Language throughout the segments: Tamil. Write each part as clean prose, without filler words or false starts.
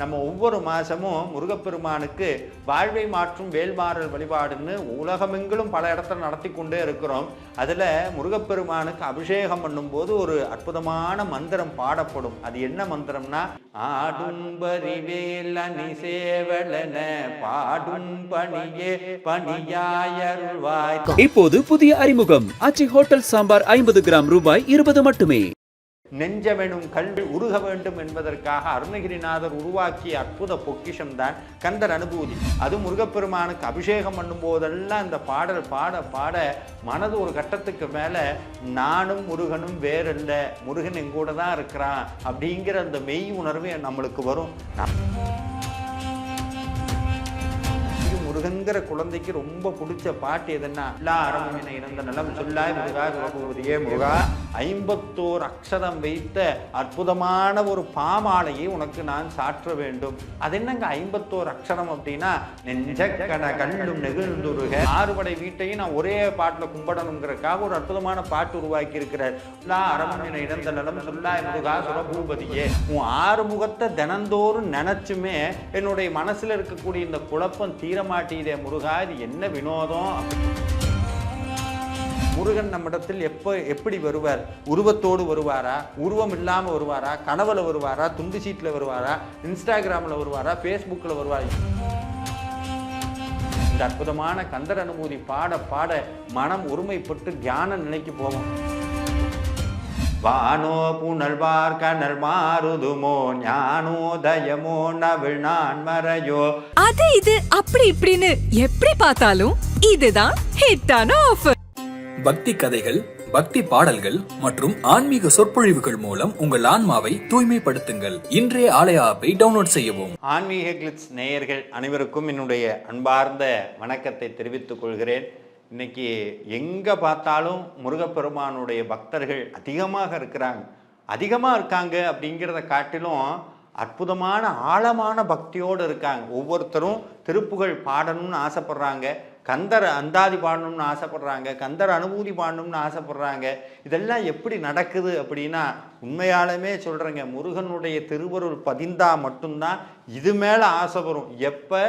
நம்ம ஒவ்வொரு மாதமும் முருகப்பெருமானுக்கு வாழ்வை மாற்றும் வேல்மாறல் வழிபாடுன்னு உலகமெங்கிலும் பல இடத்துல நடத்தி கொண்டே இருக்கிறோம். அதில் முருகப்பெருமானுக்கு அபிஷேகம் பண்ணும்போது ஒரு அற்புதமான மந்திரம் பாடப்படும். அது என்ன மந்திரம்னா, ஆடும்பரிவேல் அணி சேவலன பாடும் பணியே பணியாயருள்வாய். இப்போது புதிய அறிமுகம் ஆச்சி ஹோட்டல் சாம்பார் 50 கிராம் ரூபாய் 20 மட்டுமே. நெஞ்சமெனும் கல்வி உருக வேண்டும் என்பதற்காக அருணகிரிநாதர் உருவாக்கிய அற்புத பொக்கிஷம் தான் கந்தர் அனுபூதி. அது முருகப்பெருமானுக்கு அபிஷேகம் பண்ணும் போதெல்லாம் இந்த பாடல் பாட பாட மனது ஒரு கட்டத்துக்கு மேலே நானும் முருகனும் வேறல்ல, முருகன் எங்கூட தான் இருக்கிறான் அப்படிங்கிற அந்த மெய் உணர்வு நம்மளுக்கு வரும். முருகன்கிற குழந்தைக்கு ரொம்ப பிடிச்ச பாட்டு எதுன்னா, எல்லா அரவணை இறந்த நலம் சொல்லாய் முருகா குலபூதியே முருகா, 51 அக்ஷரம் வைத்த அற்புதமான ஒரு பாமாலையை உனக்கு நான் சாற்ற வேண்டும். அது என்னங்க 51 அக்ஷரம் அப்படின்னா, நெஞ்சக்கன கல்லும் நெகிழ்ந்துருக 6 படை வீட்டையும் நான் ஒரே பாட்டில் கும்பிடணுங்கிறதுக்காக ஒரு அற்புதமான பாட்டு உருவாக்கி இருக்கிறார். எல்லா அரவணை இறந்த நலம் சொல்லாய் முருகா குலபூதியே. உன் 6 முகத்தை தினந்தோறும் நினைச்சுமே என்னுடைய மனசுல இருக்கக்கூடிய இந்த குழப்பம் தீரமாட்டே முருகா, இது என்ன வினோதம். முருகன் நம்மிடத்தில் எப்படி வருவார்? உருவத்தோடு வருவாரா, உருவம் இல்லாமல் வருவாரா, கனவுல வருவாரா, துண்டு சீட்டில் வருவாரா, இன்ஸ்டாகிராமில் வருவாரா, ஃபேஸ்புக்கில் வருவாரா? இந்த அற்புதமான கந்தர் அனுபூதி பாட பாட மனம் ஒருமைப்பட்டு தியான நிலைக்கு போகும். வானோ புனல்வார் கனல் மாறுதுமோ ஞானோதயமோ நவிழ் நான் மறையோ. அது இது அப்படி இப்படின்னு எப்படி பார்த்தாலும் இதுதான் ஹிட்டான ஆஃபர். பக்தி கதைகள், பக்தி பாடல்கள் மற்றும் ஆன்மீக சொற்பொழிவுகள் மூலம் உங்கள் ஆன்மாவை தூய்மைப்படுத்துங்கள். இன்றைய ஆலய ஆப்பை டவுன்லோட் செய்யவும். ஆன்மீக கிளிட்ஸ் நேயர்கள் அனைவருக்கும் என்னுடைய அன்பார்ந்த வணக்கத்தை தெரிவித்துக் கொள்கிறேன். இன்னைக்கு எங்கே பார்த்தாலும் முருகப்பெருமானுடைய பக்தர்கள் அதிகமாக இருக்காங்க அப்படிங்கிறத காட்டிலும் அற்புதமான ஆழமான பக்தியோடு இருக்காங்க. ஒவ்வொருத்தரும் திருப்புகழ் பாடணும்னு ஆசைப்படுறாங்க, கந்தர் அந்தாதி பாடணும்னு ஆசைப்படுறாங்க, கந்தர் அனுபூதி பாடணும்னு ஆசைப்படுறாங்க. இதெல்லாம் எப்படி நடக்குது அப்படின்னா, உண்மையாலுமே சொல்கிறேங்க, முருகனுடைய திருவருள் பதிந்தா மட்டும்தான் இது மேலே ஆசை வரும். எப்போ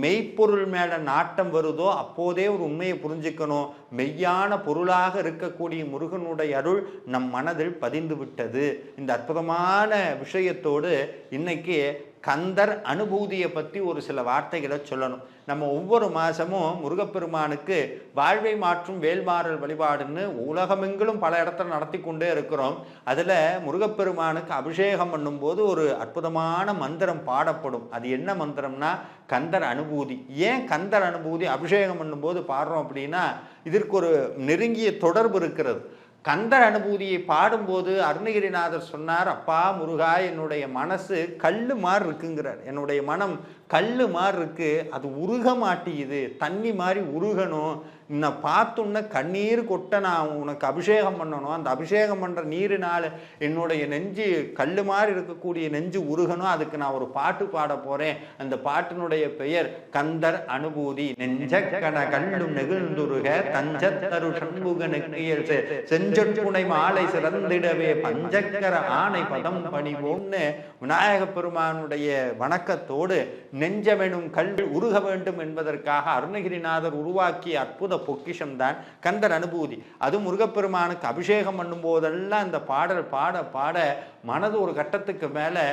மெய்ப்பொருள் மேலே நாட்டம் வருதோ அப்போதே ஒரு உண்மையை புரிஞ்சுக்கணும். மெய்யான பொருளாக இருக்கக்கூடிய முருகனுடைய அருள் நம் மனதில் பதிந்து விட்டது. இந்த அற்புதமான விஷயத்தோடு இன்னைக்கு கந்தர் அனுபூதியை பற்றி ஒரு சில வார்த்தைகளை சொல்லணும். நம்ம ஒவ்வொரு மாதமும் முருகப்பெருமானுக்கு வாழ்வை மாற்றும் வேல்மாறல் வழிபாடுன்னு உலகமெங்கிலும் பல இடத்துல நடத்தி கொண்டே இருக்கிறோம். அதில் முருகப்பெருமானுக்கு அபிஷேகம் பண்ணும்போது ஒரு அற்புதமான மந்திரம் பாடப்படும். அது என்ன மந்திரம்னா, கந்தர் அனுபூதி. ஏன் கந்தர் அனுபூதி அபிஷேகம் பண்ணும்போது பாடுறோம் அப்படின்னா, இதற்கு ஒரு நெருங்கிய தொடர்பு இருக்கிறது. கந்தர் அனுபூதியை பாடும்போது அருணகிரிநாதர் சொன்னார், அப்பா முருகா, என்னுடைய மனசு கல்லு மாதிரி இருக்குங்கிறார். என்னுடைய மனம் கல்லு மாதிரி இருக்கு, அது உருக மாட்டேங்குது, தண்ணி மாதிரி உருகணும், என்னை பார்த்தோன்னா கண்ணீர் கொட்ட நான் உனக்கு அபிஷேகம் பண்ணணும், அந்த அபிஷேகம் பண்ணுற நீரினால் என்னுடைய நெஞ்சு கல்லு மாதிரி இருக்கக்கூடிய நெஞ்சு உருகணும், அதுக்கு நான் ஒரு பாட்டு பாட போகிறேன். அந்த பாட்டினுடைய பெயர் கந்தர் அனுபூதி. நெஞ்சக்கன கல்லும் நெகிழ்ந்துருக தஞ்சத்தரு சண்முகனுக்கு செஞ்சொற்புனை மாலை சிறந்திடவே பஞ்சக்கர ஆணை பதம் பணிவோம்னு விநாயக பெருமானுடைய வணக்கத்தோடு நெஞ்சமெனும் கல்வி உருக வேண்டும் என்பதற்காக அருணகிரிநாதர் உருவாக்கிய அற்புத பொக்கிஷம் தான் கந்தர் அனுபூதி. அது முருகப்பெருமானுக்கு அபிஷேகம் பண்ணும் போதெல்லாம் இந்த பாடல் பாட பாட மனது ஒரு கட்டத்துக்கு மேலே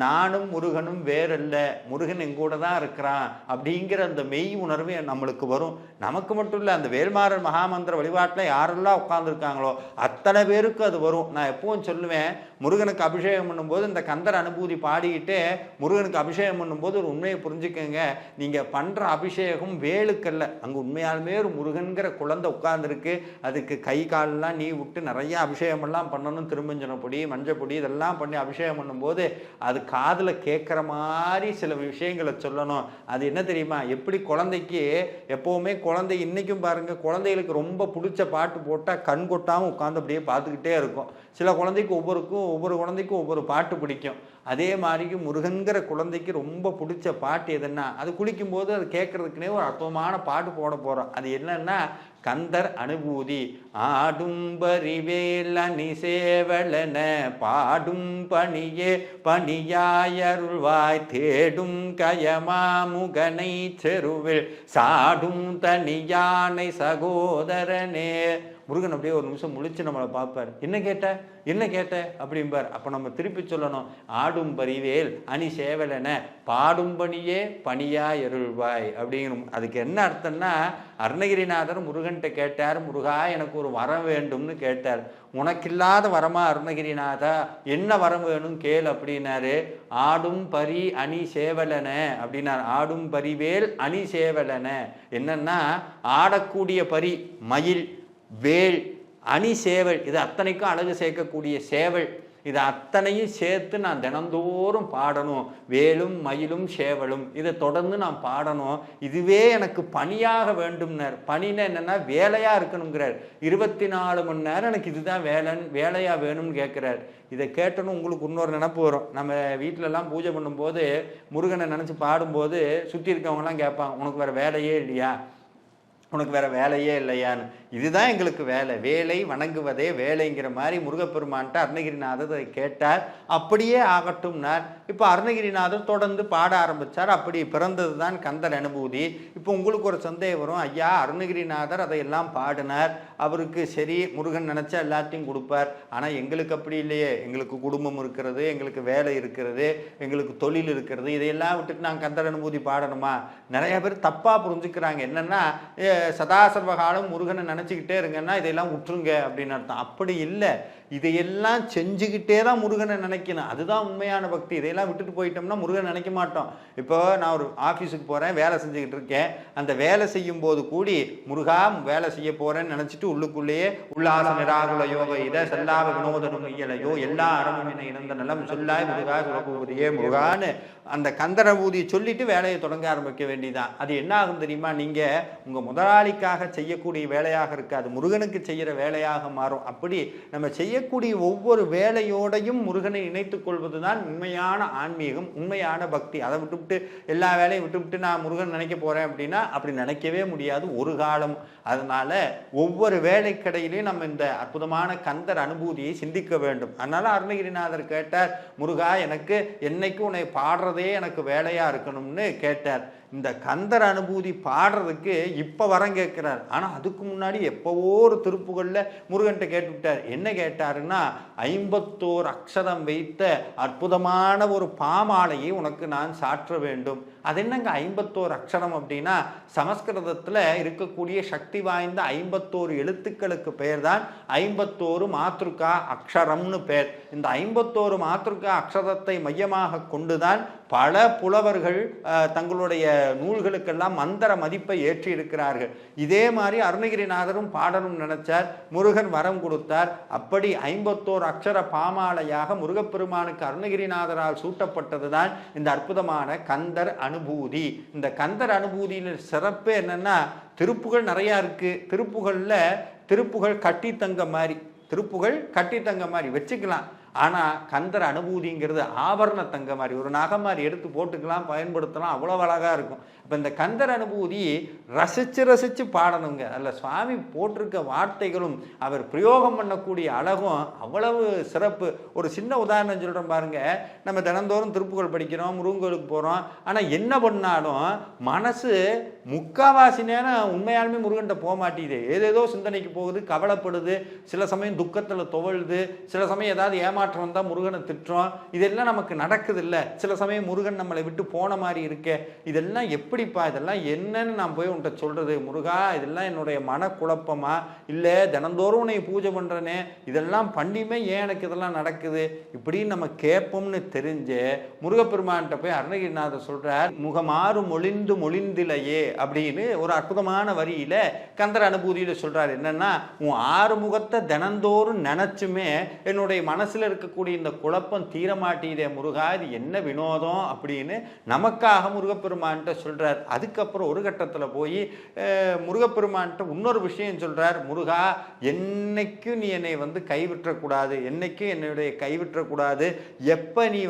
நானும் முருகனும் வேறல்ல, முருகன் எங்கூட தான் இருக்கிறான் அப்படிங்கிற அந்த மெய் உணர்வு நம்மளுக்கு வரும். நமக்கு மட்டும் இல்லை, அந்த வேல்மாறல் மகாமந்திர வழிபாட்டில் யாரெல்லாம் உட்கார்ந்துருக்காங்களோ அத்தனை பேருக்கு அது வரும். நான் எப்பவும் சொல்லுவேன், முருகனுக்கு அபிஷேகம் பண்ணும்போது இந்த கந்தர் அனுபூதி பாடிக்கிட்டு முருகனுக்கு அபிஷேகம் பண்ணும்போது ஒரு உண்மையை புரிஞ்சுக்கங்க, நீங்கள் பண்ணுற அபிஷேகம் வேலுக்கல்ல, அங்கே உண்மையாலுமே ஒரு முருகன்கிற குழந்தை உட்கார்ந்துருக்கு. அதுக்கு கை காலெல்லாம் நீ விட்டு நிறைய அபிஷேகமெல்லாம் பண்ணணும், திருமஞ்சன பொடி மஞ்சள் பொடி இதெல்லாம் பண்ணி அபிஷேகம் பண்ணும்போது அது காதில் கேட்குற மாதிரி சில விஷயங்களை சொல்லணும். அது என்ன தெரியுமா, எப்படி குழந்தைக்கு எப்போவுமே குழந்தை இன்றைக்கும் பாருங்கள், குழந்தைகளுக்கு ரொம்ப பிடிச்ச பாட்டு போட்டால் கண் கொட்டாமல் உட்காந்து அப்படியே பார்த்துக்கிட்டே இருக்கும். சில குழந்தைக்கு ஒவ்வொரு குழந்தைக்கும் ஒவ்வொரு பாட்டு பிடிக்கும். அதே மாதிரி முருகன்கிற குழந்தைக்கு ரொம்ப பிடிச்ச பாட்டு எதுன்னா, அது குளிக்கும்போது அது கேட்கறதுக்குனே ஒரு அற்புதமான பாட்டு போட போகிறோம். அது என்னன்னா, கந்தர் அனுபூதி. ஆடும் பரிவேல் அணி சேவலன பாடும் பணியே பணியாயருள்வாய் தேடும் கயமாமுகனை செருவில் சாடும் தனியானை சகோதரனே. முருகன் அப்படியே ஒரு நிமிஷம் முழிச்சு நம்மளை பார்ப்பார். என்ன கேட்ட அப்படிம்பார். அப்போ நம்ம திருப்பி சொல்லணும், ஆடும் பரிவேல் அணி சேவலன பாடும் பணியே பணியா எருள்வாய் அப்படிங்கணும். அதுக்கு என்ன அர்த்தம்னா, அருணகிரிநாதர் முருகன்கிட்ட கேட்டார், முருகா எனக்கு ஒரு வரம் வேண்டும்னு கேட்டார். உனக்கில்லாத வரமா அருணகிரிநாதா, என்ன வரம் வேணும் கேள் அப்படின்னாரு. ஆடும் பரி அணி சேவலன அப்படின்னார். ஆடும் பரிவேல் அணி சேவலன என்னன்னா, ஆடக்கூடிய பரி மயில், வேல், அணி சேவல், இது அத்தனைக்கும் அழகு சேர்க்கக்கூடிய சேவல், இது அத்தனையும் சேர்த்து நான் தினந்தோறும் பாடணும். வேலும் மயிலும் சேவலும் இதை தொடர்ந்து நான் பாடணும். இதுவே எனக்கு பணியாக வேண்டும்னார். பணின்னா என்னன்னா, வேலையா இருக்கணுங்கிறார். 24 மணி நேரம் எனக்கு இதுதான் வேலையா வேணும்னு கேட்கிறார். இதை கேட்டணும் உங்களுக்கு இன்னொரு நினப்பு வரும். நம்ம வீட்டிலலாம் பூஜை பண்ணும்போது முருகனை நினச்சி பாடும்போது சுற்றி இருக்கவங்கலாம் கேட்பாங்க, உனக்கு வேற வேலையே இல்லையா, உனக்கு வேற வேலையே இல்லையான்னு. இதுதான் எங்களுக்கு வேலை வணங்குவதே வேலைங்கிற மாதிரி முருகப்பெருமான்ட்ட அருணகிரிநாதர் அதை கேட்டார். அப்படியே ஆகட்டும்னார். இப்போ அருணகிரிநாதர் தொடர்ந்து பாட ஆரம்பித்தார். அப்படி பிறந்தது தான் கந்தர் அனுபூதி. இப்போ உங்களுக்கு ஒரு சந்தேகம் வரும், ஐயா அருணகிரிநாதர் அதையெல்லாம் பாடினார், அவருக்கு சரி முருகன் நினச்சா எல்லாத்தையும் கொடுப்பார், ஆனால் எங்களுக்கு அப்படி இல்லையே, எங்களுக்கு குடும்பம் இருக்கிறது, எங்களுக்கு வேலை இருக்கிறது, எங்களுக்கு தொழில் இருக்கிறது, இதையெல்லாம் விட்டுட்டு நாங்கள் கந்தர் அனுபூதி பாடணுமா? நிறைய பேர் தப்பாக புரிஞ்சுக்கிறாங்க. என்னென்னா, சதாசர்வகாலம் முருகனை நினச்சிக்கிட்டே இருங்கன்னா இதையெல்லாம் விட்டுருங்க அப்படின்னு அர்த்தம். அப்படி இல்லை, இதையெல்லாம் செஞ்சுக்கிட்டே தான் முருகனை நினைக்கணும். அதுதான் உண்மையான பக்தி. இதையெல்லாம் விட்டுட்டு போயிட்டோம்னா முருகன் நினைக்க மாட்டோம். இப்போ நான் ஒரு ஆஃபீஸுக்கு போகிறேன், வேலை செஞ்சுக்கிட்டு இருக்கேன். அந்த வேலை செய்யும் போது கூடி முருகா வேலை செய்ய போகிறேன்னு நினச்சிட்டு உள்ளுக்குள்ளேயே உல்லாச நிராகுல யோக இதை செல்லாவ வினோதனும் இயலையோ எல்லா அறமும் என்னை இணைந்த நலம் சொல்லாய் முருகா குலபூதியே முருகான்னு அந்த கந்தரபூதியை சொல்லிட்டு வேலையை தொடங்க ஆரம்பிக்க வேண்டியதான். அது என்ன ஆகும் தெரியுமா, நீங்கள் உங்கள் முதலாளிக்காக செய்யக்கூடிய வேலையாக இருக்காது, முருகனுக்கு செய்கிற வேலையாக மாறும். அப்படி நம்ம செய்யக்கூடிய ஒவ்வொரு வேலையோடையும் முருகனை இணைத்துக் கொள்வது தான் உண்மையான ஆன்மீகம், உண்மையான பக்தி. அதை விட்டுவிட்டு எல்லா வேலையும் விட்டுவிட்டு நான் முருகன் நினைக்க போகிறேன் அப்படின்னா அப்படி நினைக்கவே முடியாது ஒரு காலம். அதனால ஒவ்வொரு வேலைக்கடையிலையும் நம்ம இந்த அற்புதமான கந்தர் அனுபூதியை சிந்திக்க வேண்டும். அதனால அருணகிரிநாதர் கேட்டார், முருகா எனக்கு என்னைக்கு உன்னை பாடுறதே எனக்கு வேலையா இருக்கணும்னு கேட்டார். இந்த கந்தர் அனுபூதி பாடுறதுக்கு இப்போ வரம் கேட்கிறார். ஆனால் அதுக்கு முன்னாடி எப்போவோ ஒரு திருப்புகளில் முருகன்கிட்ட கேட்டுவிட்டார். என்ன கேட்டாருன்னா, 51 அக்ஷரம் வைத்த அற்புதமான ஒரு பாமாலையை உனக்கு நான் சாற்ற வேண்டும். அது என்னங்க 51 அக்ஷரம் அப்படின்னா, சமஸ்கிருதத்தில் இருக்கக்கூடிய சக்தி வாய்ந்த 51 எழுத்துக்களுக்கு பெயர் தான் 51 மாத்ருகா அக்ஷரம்னு பெயர். இந்த 51 மாத்ருகா அக்ஷரத்தை மையமாக கொண்டுதான் பல புலவர்கள் தங்களுடைய நூல்களுக்கெல்லாம் மந்திர மதிப்பை ஏற்றி இருக்கிறார்கள். இதே மாதிரி அருணகிரிநாதரும் பாடணும் நினைச்சார், முருகன் வரம் கொடுத்தார். அப்படி 51 அக்ஷர பாமாலையாக முருகப்பெருமானுக்கு அருணகிரிநாதரால் சூட்டப்பட்டதுதான் இந்த அற்புதமான கந்தர் அனுபூதி. இந்த கந்தர் அனுபூதியின் சிறப்பு என்னன்னா, திருப்புகள் நிறையா இருக்கு. திருப்புகள் கட்டி தங்க மாதிரி, திருப்புகள் கட்டி தங்க மாதிரி வச்சுக்கலாம். ஆனால் கந்தர் அனுபூதிங்கிறது ஆபரண தங்க மாதிரி, ஒரு நகை மாதிரி எடுத்து போட்டுக்கலாம், பயன்படுத்தலாம், அவ்வளோ அழகாக இருக்கும். இப்போ இந்த கந்தர் அனுபூதி ரசித்து பாடணுங்க. அதில் சுவாமி போட்டிருக்க வார்த்தைகளும் அவர் பிரயோகம் பண்ணக்கூடிய அழகும் அவ்வளவு சிறப்பு. ஒரு சின்ன உதாரணம் சொல்கிறோம் பாருங்க. நம்ம தினந்தோறும் திருப்புகள் படிக்கிறோம், முருகனுக்கு போகிறோம், ஆனால் என்ன பண்ணாலும் மனசு முக்காவாசி நேரம் உண்மையாலுமே முருகன்கிட்ட போக மாட்டேங்குது. ஏதேதோ சிந்தனைக்கு போகுது, கவலைப்படுது, சில சமயம் துக்கத்தில் துவழுது, சில சமயம் ஏதாவது ஏமாற்றம் வந்தால் முருகனை திட்டுறோம். இதெல்லாம் நமக்கு நடக்குது இல்லை. சில சமயம் முருகன் நம்மளை விட்டு போன மாதிரி இருக்கே, இதெல்லாம் எப்படிப்பா, இதெல்லாம் என்னன்னு நான் போய் உன்கிட்ட சொல்றது? முருகா இதெல்லாம் என்னுடைய மனக்குழப்பமா, இல்லை தினந்தோறும் உன்னை பூஜை பண்ணுறனே, இதெல்லாம் பண்ணியுமே ஏன் எனக்கு இதெல்லாம் நடக்குது இப்படின்னு நம்ம கேட்போம்னு தெரிஞ்சு முருகப்பெருமான்கிட்ட போய் அருணகிரிநாதர் சொல்றார், முகமாறு மொழிந்து மொழிந்திலையே அப்படின்னு ஒரு அற்புதமான வரியில கந்தர் அனுபூதியில சொல்றாரு. என்னன்னா, உன் 6 முகத்தை தினந்தோறும் நினைச்சுமே என்னுடைய மனசுல இருக்கக்கூடிய இந்த குழப்பம் தீரமாட்டீதே முருகா, இது என்ன வினோதம் அப்படின்னு நமக்காக முருகப்பெருமான்கிட்ட சொல்றார். அதுக்கப்புறம் ஒரு கட்டத்தில் போய் முருகப்பெருமான்கிட்ட இன்னொரு விஷயம் சொல்றார். முருகா, என்னைக்கும் நீ என்னை கைவிற்றக்கூடாது, என்னைக்கும் என்னுடைய கைவிற்றக்கூடாது, எப்போ நீ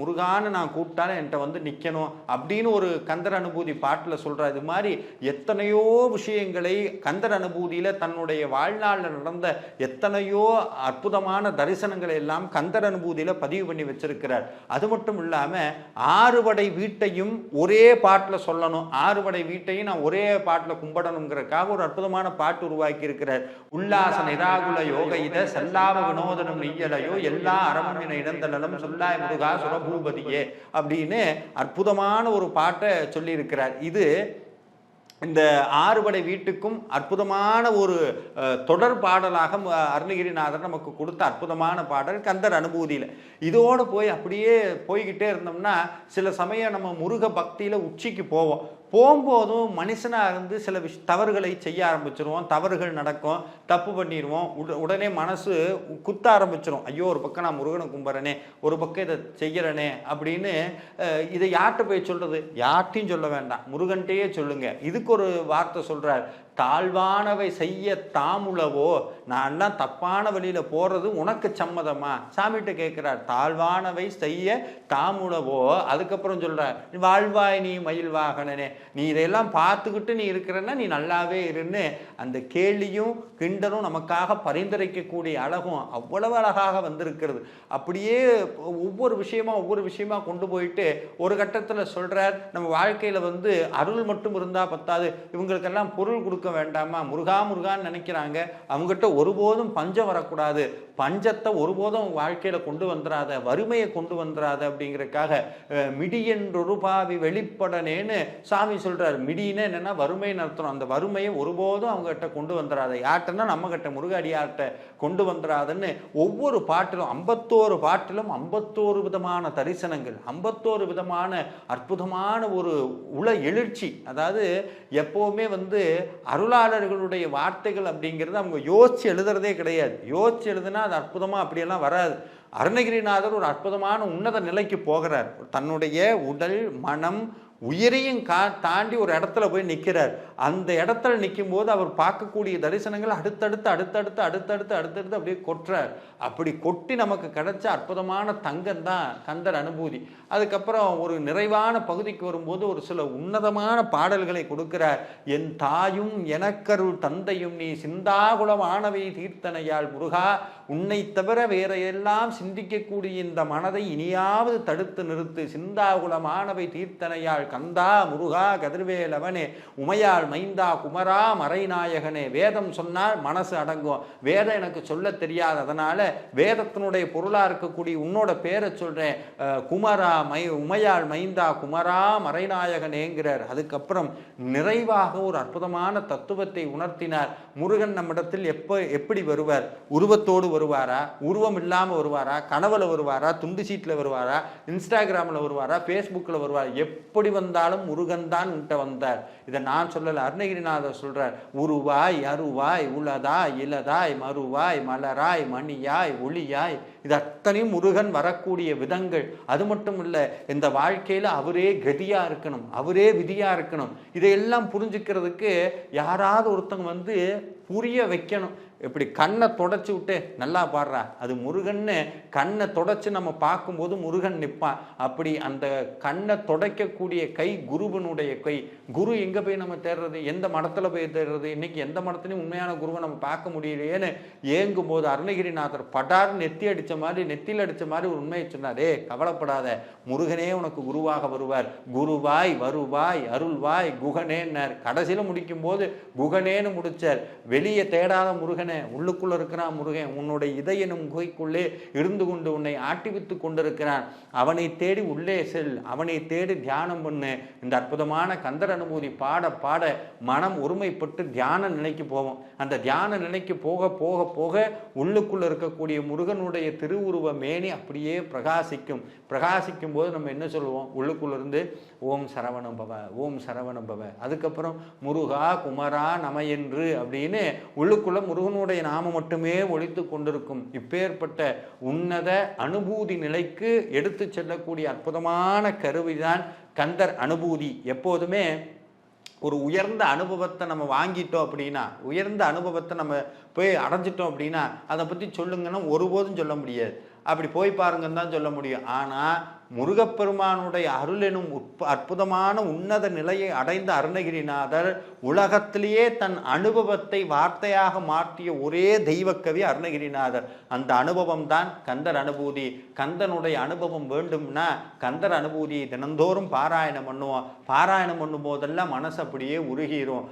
முருகான்னு நான் கூப்பிட்டாலும் என்கிட்ட நிற்கணும் அப்படின்னு ஒரு கந்தர் அனுபூதி பாட்டில் சொல்றார். இது மாதிரி எத்தனையோ விஷயங்களை கந்தர் அனுபூதியில் தன்னுடைய வாழ்நாளில் நடந்த எத்தனையோ அற்புதமான தரிசனங்களை எல்லாம் கந்தர் அனுபூதியில் பதிவு பண்ணி வச்சிருக்கிறார். அது மட்டும் இல்லாமல் 6 படை வீட்டையும் ஒரே பாட்டில் சொல்லணும், 6 படை வீட்டையும் நான் ஒரே பாட்டில் கும்பிடணுங்கிறதுக்காக ஒரு அற்புதமான பாட்டு உருவாக்கி இருக்கிறார். உல்லாச நிராகுல யோக இத செல்லாவ வினோதனம் நெய்யலையோ எல்லா அறமும் என இடந்தலும் சொல்லாய் முருகா சுரபூபதியே அப்படின்னு அற்புதமான ஒரு பாட்டை சொல்லி இருக்கிறார். இது இந்த 6 படை வீட்டுக்கும் அற்புதமான ஒரு தொடர் பாடலாக அருணகிரிநாதர் நமக்கு கொடுத்த அற்புதமான பாடல் கந்தர் அனுபூதியில். இதோடு போய் அப்படியே போய்கிட்டே இருந்தோம்னா சில சமயம் நம்ம முருக பக்தியில் உச்சிக்கு போகும்போதும் மனுஷனாக இருந்து சில தவறுகளை செய்ய ஆரம்பிச்சிருவோம், தவறுகள் நடக்கும், தப்பு பண்ணிடுவோம், உடனே மனசு குத்த ஆரம்பிச்சிடும். ஐயோ, ஒரு பக்கம் நான் முருகனை கும்பிட்றனே, ஒரு பக்கம் இதை செய்கிறனே அப்படின்னு. இதை யார்கிட்ட போய் சொல்கிறது? யார்ட்டையும் சொல்ல வேண்டாம், முருகன்கிட்டையே சொல்லுங்க. இதுக்கு ஒரு வார்த்தை சொல்கிறார், தாழ்வானவை செய்ய தாமுளவோ, நான்லாம் தப்பான வழியில் போகிறது உனக்கு சம்மதமா? சாமிகிட்ட கேட்குறார். தாழ்வானவை செய்ய தாமுளவோ, அதுக்கப்புறம் சொல்கிறார், வாழ்வாய் நீ மயில் வாகனனே, நீ இதையெல்லாம் பார்த்துக்கிட்டு நீ இருக்கிறன்னா நீ நல்லாவே இருன்னு அந்த கேள்வியும் கிண்டரும் நமக்காக பரிந்துரைக்கக்கூடிய அழகும் அவ்வளவு அழகாக வந்திருக்கிறது. அப்படியே ஒவ்வொரு விஷயமா கொண்டு போயிட்டு ஒரு கட்டத்தில் சொல்கிறார், நம்ம வாழ்க்கையில் அருள் மட்டும் இருந்தால் பத்தாது, இவங்களுக்கெல்லாம் பொருள் கொடுக்க வேண்டாமா, முருகா முருகான்னு நினைக்கிறாங்க, அவங்ககிட்ட ஒருபோதும் பஞ்சம் வரக்கூடாது, பஞ்சத்தை ஒருபோதும் வாழ்க்கையில கொண்டு வந்துடாத, வறுமையை கொண்டு வந்துடாத அப்படிங்கிறதுக்காக மிடியென்றொரு பாவி வெளிப்படனேன்னு சாமி சொல்றாரு. மிடின்னு என்னன்னா வறுமை நடத்தணும், அந்த வறுமையை ஒருபோதும் அவங்ககிட்ட கொண்டு வந்துடாத, யார்கிட்டனா நம்ம கிட்ட முருகடியார்கிட்ட கொண்டு வந்துடாதுன்னு ஒவ்வொரு பாட்டிலும் 51 பாட்டிலும் 51 விதமான தரிசனங்கள், 51 விதமான அற்புதமான ஒரு எழுச்சி. அதாவது எப்பவுமே அருளாளர்களுடைய வார்த்தைகள் அப்படிங்கிறது அவங்க யோசிச்சு எழுதுறதே கிடையாது. யோசிச்சு எழுதுனா அது அற்புதமா அப்படியெல்லாம் வராது. அருணகிரிநாதர் ஒரு அற்புதமான உன்னத நிலைக்கு போகிறார். தன்னுடைய உடல் மனம் உயிரையும் தாண்டி ஒரு இடத்துல போய் நிற்கிறார். அந்த இடத்துல நிற்கும் போது அவர் பார்க்கக்கூடிய தரிசனங்கள் அடுத்தடுத்து அப்படியே கொட்டுறார். அப்படி கொட்டி நமக்கு கிடைச்ச அற்புதமான தங்கம் தான் கந்தர் அனுபூதி. அதுக்கப்புறம் ஒரு நிறைவான பகுதிக்கு வரும்போது ஒரு சில உன்னதமான பாடல்களை கொடுக்கிறார். என் தாயும் எனக்கருள் தந்தையும் நீ சிந்தாகுலமானவை தீர்த்தனையால் முருகா, உன்னை தவிர வேற எல்லாம் சிந்திக்கக்கூடிய இந்த மனதை இனியாவது தடுத்து நிறுத்து, சிந்தாகுலமானவை தீர்த்தனையால் கந்தா முருகா கதிர்வேலவனே உமையாள் மைந்தா குமரா மறைநாயகனே. வேதம் சொன்னால் மனசு அடங்கும், வேதம் எனக்கு சொல்ல தெரியாது, அதனால வேதத்தினுடைய பொருளா இருக்கக்கூடிய உன்னோட பேரை சொல்றேன், குமரா உமையாள் மைந்தா குமரா மறைநாயகனேங்கிறார். அதுக்கப்புறம் நிறைவாக ஒரு அற்புதமான தத்துவத்தை உணர்த்தினார். முருகன் நம்மிடத்தில் எப்படி வருவார்? உருவத்தோடு வருவாரா, உருவம் இல்லாமல் வருவாரா, கனவுல வருவாரா, துண்டு சீட்டில் வருவாரா, இன்ஸ்டாகிராமில் வருவாரா, ஃபேஸ்புக்கில் வருவாரா, எப்படி வந்தாலும் முருகன் தான் உன்ட்ட வந்தார். இதை நான் சொல்லல, அருணகிரிநாதர் சொல்றார். உருவாய் அருவாய் உளதாய் இலதாய் மறுவாய் மலராய் மணியாய் ஒளியாய், இது அத்தனையும் முருகன் வரக்கூடிய விதங்கள். அது மட்டும் இல்ல, இந்த வாழ்க்கையில அவரே கதியா இருக்கணும், அவரே விதியா இருக்கணும். இதையெல்லாம் புரிஞ்சுக்கிறதுக்கு யாராவது ஒருத்தங்க புரிய வைக்கணும். இப்படி கண்ணை தொடச்சி விட்டு நல்லா பாடுறா, அது முருகன்னு கண்ணை தொடச்சி நம்ம பார்க்கும்போது முருகன் நிற்பான். அப்படி அந்த கண்ணை துடைக்கக்கூடிய கை குருவனுடைய கை. குரு எங்கே போய் நம்ம தேடுறது? எந்த மடத்தில் போய் தேடுறது? இன்னைக்கு எந்த மடத்துலையும் உண்மையான குருவை நம்ம பார்க்க முடியலையேன்னு ஏங்கும் போது அருணகிரிநாதர் படார்னு நெத்தியில் அடித்த மாதிரி ஒரு உண்மையை சொன்னார். கவலைப்படாத, முருகனே உனக்கு குருவாக வருவார், குருவாய் வருவாய் அருள்வாய் குகனேன்னார். கடைசியில் முடிக்கும் போது குகனேன்னு முடிச்சார். வெளியே தேடாத முருகன், உள்ளுக்குள்ள இருக்கிறான் முருகன், உன்னுடைய இதயனும் குகைக்குள்ளே இருந்து கொண்டு உன்னை ஆட்டிவித்து கொண்டிருக்கிறான். அவனை தேடி உள்ளே செல், அவனை தேடி தியானம் பண்ணு. இந்த அற்புதமான கந்தர் அனுபூதி பாட பாட மனம் ஒருமைப்பட்டு தியான நிலைக்கு போவோம். அந்த தியான நிலைக்கு போக போக போக உள்ளுக்குள்ள இருக்கக்கூடிய முருகனுடைய திருவுருவ மேனி அப்படியே பிரகாசிக்கும். பிரகாசிக்கும் போது நம்ம என்ன சொல்லுவோம்? உள்ளுக்குள்ள இருந்து ஓம் சரவணம் பவ, ஓம் சரவணம் பவ. அதுக்கப்புறம் முருகா குமரா நம என்று அப்படின்னு உள்ளுக்குள்ள முருகனுடைய நாமம் மட்டுமே ஒலித்து கொண்டிருக்கும். இப்பேற்பட்ட உன்னத அனுபூதி நிலைக்கு எடுத்து செல்லக்கூடிய அற்புதமான கருவிதான் கந்தர் அனுபூதி. எப்போதுமே ஒரு உயர்ந்த அனுபவத்தை நம்ம வாங்கிட்டோம் அப்படின்னா, உயர்ந்த அனுபவத்தை நம்ம போய் அடைஞ்சிட்டோம் அப்படின்னா அதை பற்றி சொல்லுங்கன்னா ஒருபோதும் சொல்ல முடியாது. அப்படி போய் பாருங்கன்னு தான் சொல்ல முடியும். ஆனால் முருகப்பெருமானுடைய அருள் எனும் அற்புதமான உன்னத நிலையை அடைந்த அருணகிரிநாதர் உலகத்திலேயே தன் அனுபவத்தை வார்த்தையாக மாற்றிய ஒரே தெய்வக்கவி அருணகிரிநாதர். அந்த அனுபவம் தான் கந்தர் அனுபூதி. கந்தனுடைய அனுபவம் வேண்டும்னா கந்தர் அனுபூதியை தினந்தோறும் பாராயணம் பண்ணுவோம். பாராயணம் பண்ணும் போதெல்லாம் மனசு அப்படியே உருகிரும்.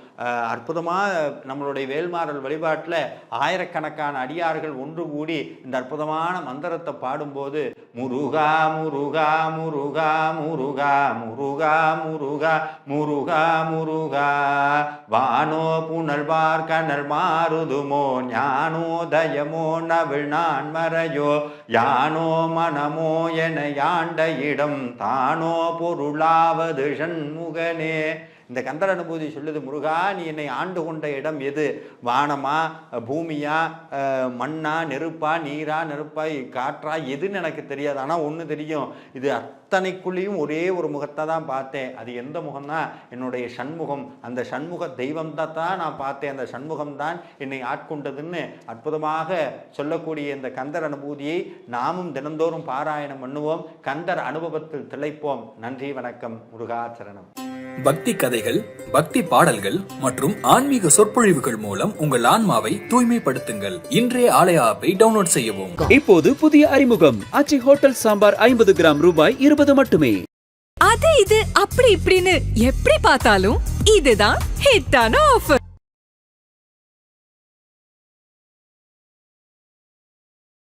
அற்புதமாக நம்மளுடைய வேல்மாறல் வழிபாட்டில் ஆயிரக்கணக்கான அடியார்கள் ஒன்று கூடி இந்த அற்புதமான மந்திரத்தை பாடும்போது முருகா முருகா முருகா முருகா முருகா முருகா முருகா முருகா வானோ புனல்வார் கனல் மாறுதுமோ ஞானோ தயமோ நவிழ் நான் மறையோ யானோ மனமோ என யாண்ட இடம் தானோ பொருளாவது சண்முகனே. இந்த கந்தர் அனுபூதி சொல்லுது, முருகா நீ என்னை ஆண்டு கொண்ட இடம் எது? வானமா, பூமியா, மண்ணா, நெருப்பா, நீரா, நெருப்பா, காற்றா, எதுன்னு எனக்கு தெரியாது. ஆனால் ஒன்று தெரியும், இது அத்தனைக்குள்ளேயும் ஒரே ஒரு முகத்தை தான் பார்த்தேன். அது எந்த முகம்னா என்னுடைய சண்முகம். அந்த சண்முக தெய்வம் தான் நான் பார்த்தேன். அந்த சண்முகம் தான் என்னை ஆட்கொண்டதுன்னு அற்புதமாக சொல்லக்கூடிய இந்த கந்தர் அனுபூதியை நாமும் தினந்தோறும் பாராயணம் பண்ணுவோம். கந்தர் அனுபவத்தில் திளைப்போம். நன்றி, வணக்கம். முருகாச்சரணம். பக்தி கதைகள், பக்தி பாடல்கள் மற்றும் ஆன்மீக சொற்பொழிவுகள் மூலம் உங்கள் ஆன்மாவை தூய்மைப்படுத்துங்கள். இன்றைய ஆலய ஆப்பை டவுன்லோட் செய்யவும். இப்போது புதிய அறிமுகம் ஆச்சி ஹோட்டல் சாம்பார் 50 கிராம் ரூபாய் 20 மட்டுமே. அது இது அப்படி இப்படின்னு எப்படி பார்த்தாலும் இதுதான் ஹிட்டான ஆஃபர்.